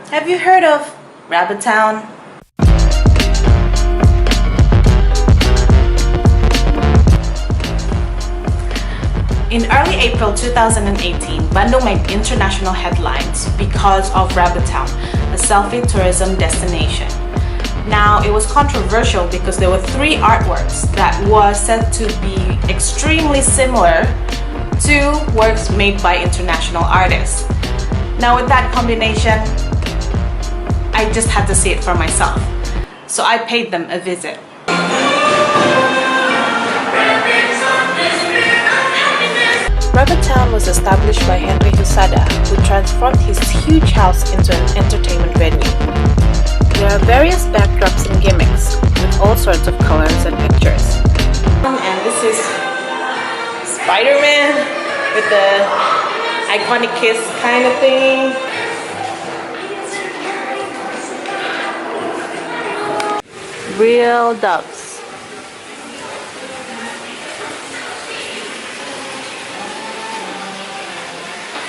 Have you heard of Rabbit Town? In early April 2018, Bandung made international headlines because of Rabbit Town, a selfie tourism destination. Now, it was controversial because there were three artworks that were said to be extremely similar to works made by international artists. Now, with that combination, I just had to see it for myself. So I paid them a visit. Rabbit Town was established by Henry Husada, who transformed his huge house into an entertainment venue. There are various backdrops and gimmicks, with all sorts of colors and pictures. And this is Spider-Man with the iconic kiss kind of thing. Real doves.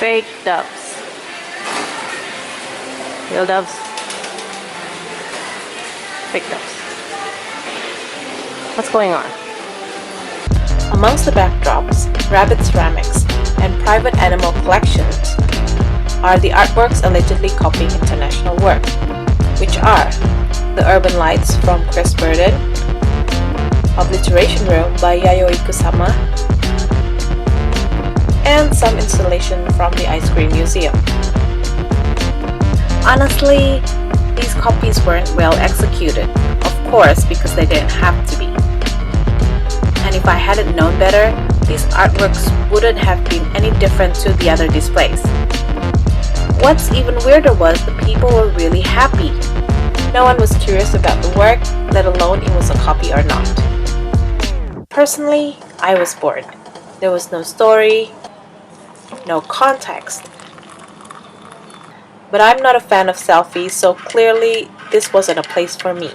Fake doves. Real doves. Fake doves. What's going on? Amongst the backdrops, rabbit ceramics, and private animal collections are the artworks allegedly copying international work, which are the Urban Lights from Chris Burden, Obliteration Room by Yayoi Kusama, and some installation from the Ice Cream Museum. Honestly, these copies weren't well executed, of course because they didn't have to be. And if I hadn't known better, these artworks wouldn't have been any different to the other displays. What's even weirder was the people were really happy. No one was curious about the work, let alone it was a copy or not. Personally, I was bored. There was no story, no context. But I'm not a fan of selfies, so clearly this wasn't a place for me.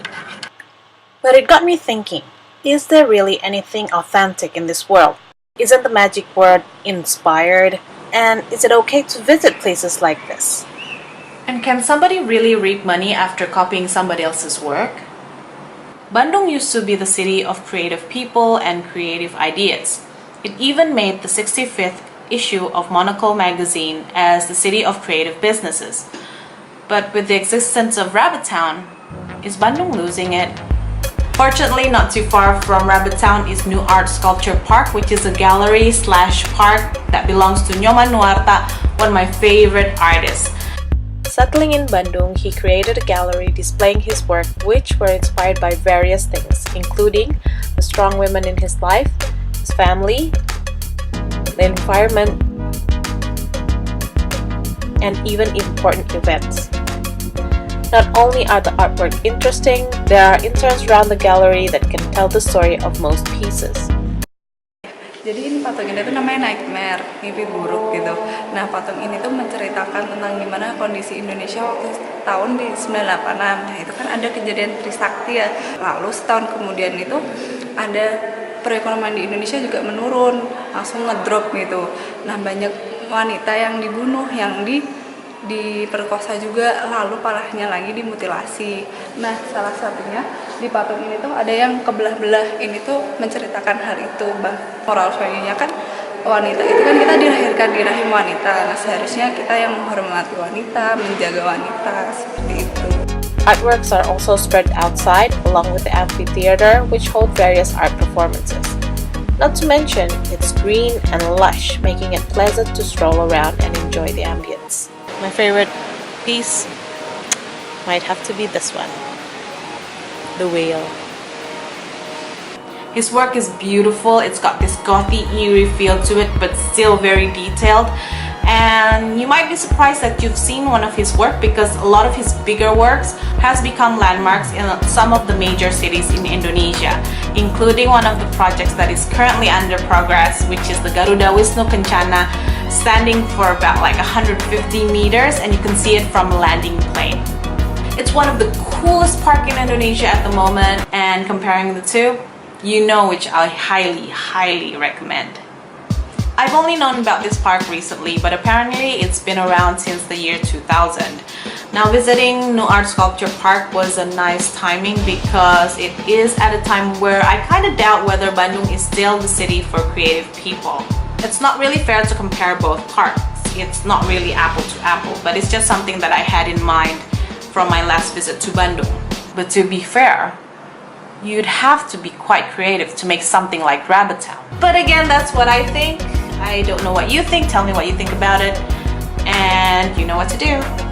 But it got me thinking, is there really anything authentic in this world? Isn't the magic word inspired? And is it okay to visit places like this? And can somebody really reap money after copying somebody else's work? Bandung used to be the city of creative people and creative ideas. It even made the 65th issue of Monocle magazine as the city of creative businesses. But with the existence of Rabbit Town, is Bandung losing it? Fortunately, not too far from Rabbit Town is Nuart Sculpture Park, which is a gallery/park that belongs to Nuart, one of my favorite artists. Settling in Bandung, he created a gallery displaying his work, which were inspired by various things, including the strong women in his life, his family, the environment, and even important events. Not only are the artwork interesting, there are interns around the gallery that can tell the story of most pieces. Jadi ini patung ini tuh namanya nightmare, mimpi buruk gitu. Nah, patung ini tuh menceritakan tentang gimana kondisi Indonesia waktu tahun di 986. Nah, itu kan ada kejadian Trisakti ya. Lalu setahun kemudian itu ada perekonomian di Indonesia juga menurun, langsung ngedrop gitu. Nah, banyak wanita yang dibunuh, yang diperkosa juga, lalu parahnya lagi dimutilasi. Nah, salah satunya di patung ini tuh ada yang kebelah-belah. Ini tuh menceritakan hal itu. Moral value-nya kan wanita itu kan kita dilahirkan di rahim wanita. Nah, seharusnya kita yang menghormati wanita, menjaga wanita, seperti itu. Artworks are also spread outside along with the amphitheater, which hold various art performances. Not to mention, it's green and lush, making it pleasant to stroll around and enjoy the ambience. My favorite piece might have to be this one, the whale. His work is beautiful. It's got this gothy, eerie feel to it, but still very detailed. And you might be surprised that you've seen one of his work because a lot of his bigger works has become landmarks in some of the major cities in Indonesia, including one of the projects that is currently under progress, which is the Garuda Wisnu Kencana, standing for about like 150 meters, and you can see it from a landing plane. It's one of the coolest parks in Indonesia at the moment, and comparing the two, you know which I highly, highly recommend. I've only known about this park recently, but apparently it's been around since the year 2000. Now visiting Nuart Sculpture Park was a nice timing because it is at a time where I kind of doubt whether Bandung is still the city for creative people. It's not really fair to compare both parks. It's not really apple to apple, but it's just something that I had in mind from my last visit to Bandung. But to be fair, you'd have to be quite creative to make something like Rabbit Town. But again, that's what I think. I don't know what you think. Tell me what you think about it, and you know what to do.